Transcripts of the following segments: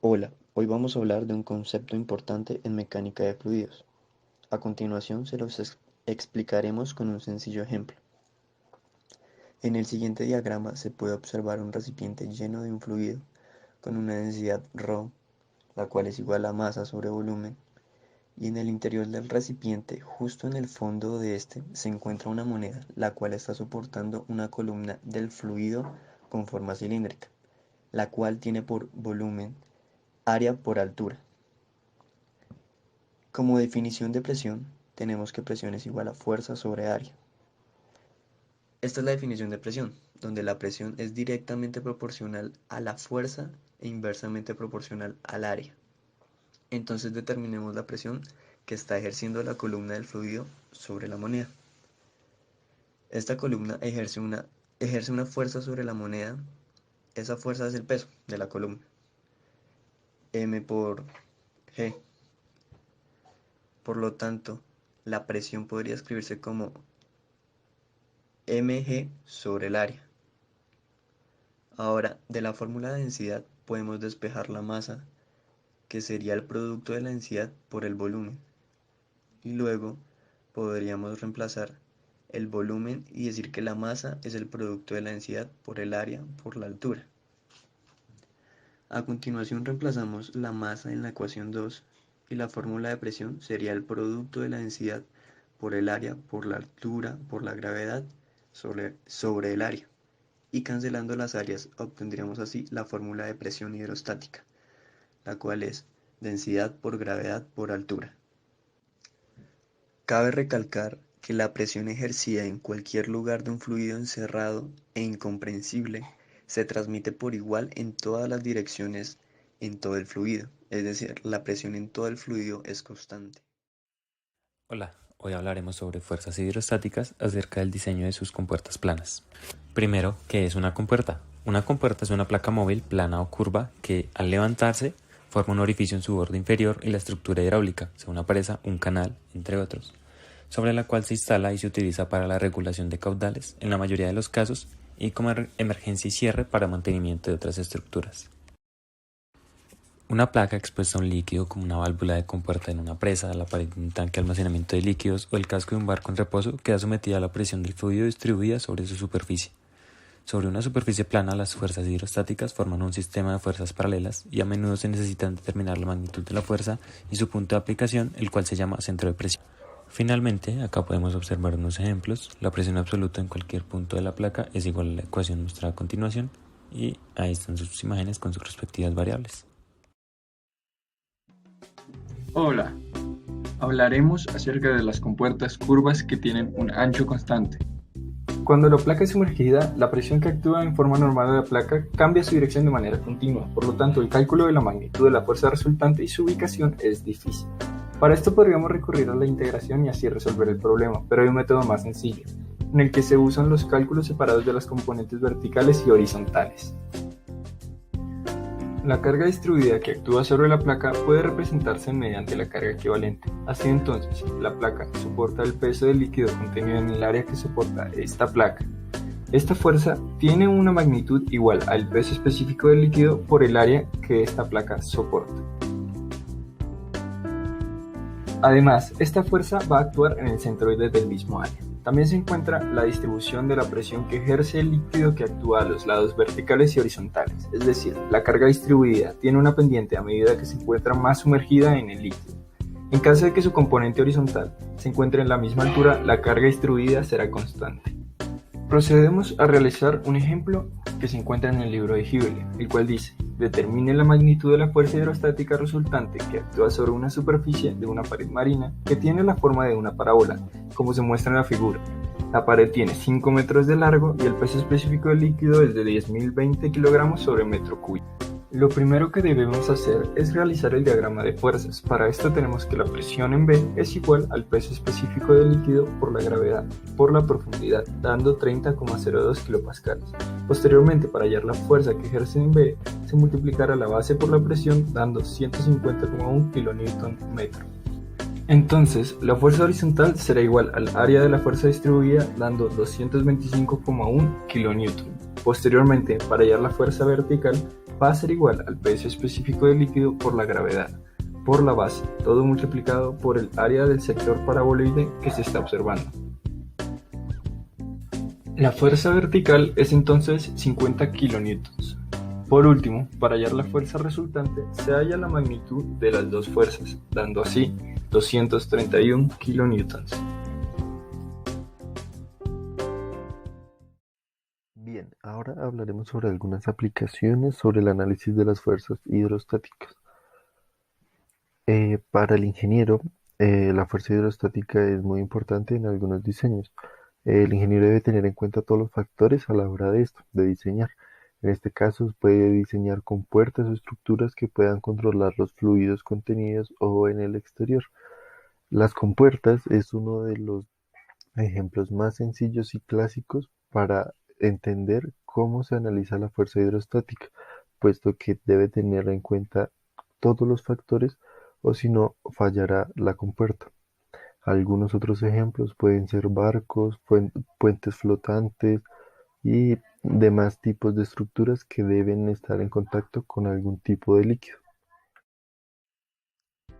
Hola, hoy vamos a hablar de un concepto importante en mecánica de fluidos. A continuación se los explicaremos con un sencillo ejemplo. En el siguiente diagrama se puede observar un recipiente lleno de un fluido con una densidad ρ, la cual es igual a masa sobre volumen, y en el interior del recipiente, justo en el fondo de este, se encuentra una moneda, la cual está soportando una columna del fluido con forma cilíndrica, la cual tiene por volumen área por altura. Como definición de presión, tenemos que presión es igual a fuerza sobre área. Esta es la definición de presión, donde la presión es directamente proporcional a la fuerza e inversamente proporcional al área. Entonces determinemos la presión que está ejerciendo la columna del fluido sobre la moneda. Esta columna ejerce una fuerza sobre la moneda. Esa fuerza es el peso de la columna, M por G. Por lo tanto, la presión podría escribirse como mg sobre el área. Ahora, de la fórmula de densidad podemos despejar la masa, que sería el producto de la densidad por el volumen. Y luego podríamos reemplazar el volumen y decir que la masa es el producto de la densidad por el área por la altura. A continuación reemplazamos la masa en la ecuación 2 y la fórmula de presión sería el producto de la densidad por el área por la altura por la gravedad sobre el área. Y cancelando las áreas obtendríamos así la fórmula de presión hidrostática, la cual es densidad por gravedad por altura. Cabe recalcar que la presión ejercida en cualquier lugar de un fluido encerrado e incompresible se transmite por igual en todas las direcciones en todo el fluido, es decir, la presión en todo el fluido es constante. Hola, hoy hablaremos sobre fuerzas hidrostáticas acerca del diseño de sus compuertas planas. Primero, ¿qué es una compuerta? Una compuerta es una placa móvil plana o curva que, al levantarse, forma un orificio en su borde inferior y la estructura hidráulica, sea una presa, un canal, entre otros, sobre la cual se instala y se utiliza para la regulación de caudales, en la mayoría de los casos, y como emergencia y cierre para mantenimiento de otras estructuras. Una placa expuesta a un líquido como una válvula de compuerta en una presa, la pared de un tanque de almacenamiento de líquidos o el casco de un barco en reposo queda sometida a la presión del fluido distribuida sobre su superficie. Sobre una superficie plana, las fuerzas hidrostáticas forman un sistema de fuerzas paralelas y a menudo se necesitan determinar la magnitud de la fuerza y su punto de aplicación, el cual se llama centro de presión. Finalmente, acá podemos observar unos ejemplos. La presión absoluta en cualquier punto de la placa es igual a la ecuación mostrada a continuación y ahí están sus imágenes con sus respectivas variables. Hola, hablaremos acerca de las compuertas curvas que tienen un ancho constante. Cuando la placa es sumergida, la presión que actúa en forma normal de la placa cambia su dirección de manera continua, por lo tanto el cálculo de la magnitud de la fuerza resultante y su ubicación es difícil. Para esto podríamos recurrir a la integración y así resolver el problema, pero hay un método más sencillo, en el que se usan los cálculos separados de las componentes verticales y horizontales. La carga distribuida que actúa sobre la placa puede representarse mediante la carga equivalente. Así entonces, la placa soporta el peso del líquido contenido en el área que soporta esta placa. Esta fuerza tiene una magnitud igual al peso específico del líquido por el área que esta placa soporta. Además, esta fuerza va a actuar en el centroide del mismo área. También se encuentra la distribución de la presión que ejerce el líquido que actúa a los lados verticales y horizontales, es decir, la carga distribuida tiene una pendiente a medida que se encuentra más sumergida en el líquido. En caso de que su componente horizontal se encuentre en la misma altura, la carga distribuida será constante. Procedemos a realizar un ejemplo que se encuentra en el libro de Hewlett, el cual dice: determine la magnitud de la fuerza hidrostática resultante que actúa sobre una superficie de una pared marina que tiene la forma de una parábola, como se muestra en la figura. La pared tiene 5 metros de largo y el peso específico del líquido es de 10.020 kilogramos sobre metro cúbico. Lo primero que debemos hacer es realizar el diagrama de fuerzas. Para esto tenemos que la presión en B es igual al peso específico del líquido por la gravedad, por la profundidad, dando 30,02 kilopascales. Posteriormente, para hallar la fuerza que ejerce en B, se multiplicará la base por la presión, dando 150,1 kilonewton metro. Entonces, la fuerza horizontal será igual al área de la fuerza distribuida, dando 225,1 kilonewton. Posteriormente, para hallar la fuerza vertical, va a ser igual al peso específico del líquido por la gravedad, por la base, todo multiplicado por el área del sector paraboloide que se está observando. La fuerza vertical es entonces 50 kN. Por último, para hallar la fuerza resultante, se halla la magnitud de las dos fuerzas, dando así 231 kN. Bien, ahora hablaremos sobre algunas aplicaciones sobre el análisis de las fuerzas hidrostáticas. Para el ingeniero, la fuerza hidrostática es muy importante en algunos diseños. El ingeniero debe tener en cuenta todos los factores a la hora de diseñar. En este caso, puede diseñar compuertas o estructuras que puedan controlar los fluidos contenidos o en el exterior. Las compuertas es uno de los ejemplos más sencillos y clásicos para entender cómo se analiza la fuerza hidrostática, puesto que debe tener en cuenta todos los factores o si no fallará la compuerta. Algunos otros ejemplos pueden ser barcos, puentes flotantes y demás tipos de estructuras que deben estar en contacto con algún tipo de líquido.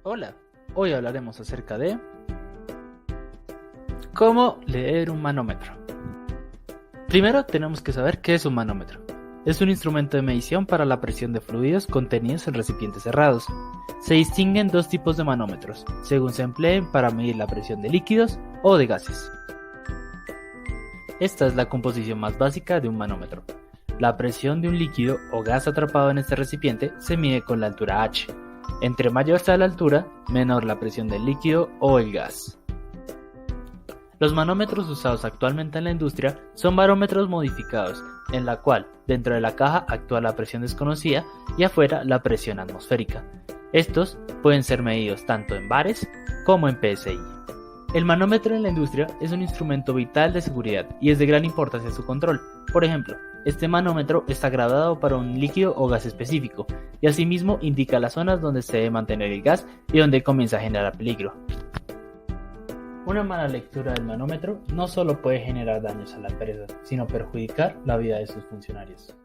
Hola, hoy hablaremos acerca de cómo leer un manómetro. Primero tenemos que saber qué es un manómetro. Es un instrumento de medición para la presión de fluidos contenidos en recipientes cerrados. Se distinguen dos tipos de manómetros, según se empleen para medir la presión de líquidos o de gases. Esta es la composición más básica de un manómetro. La presión de un líquido o gas atrapado en este recipiente se mide con la altura h. Entre mayor sea la altura, menor la presión del líquido o el gas. Los manómetros usados actualmente en la industria son barómetros modificados, en la cual dentro de la caja actúa la presión desconocida y afuera la presión atmosférica. Estos pueden ser medidos tanto en bares como en PSI. El manómetro en la industria es un instrumento vital de seguridad y es de gran importancia su control. Por ejemplo, este manómetro está gradado para un líquido o gas específico y asimismo indica las zonas donde se debe mantener el gas y donde comienza a generar peligro. Una mala lectura del manómetro no solo puede generar daños a la empresa, sino perjudicar la vida de sus funcionarios.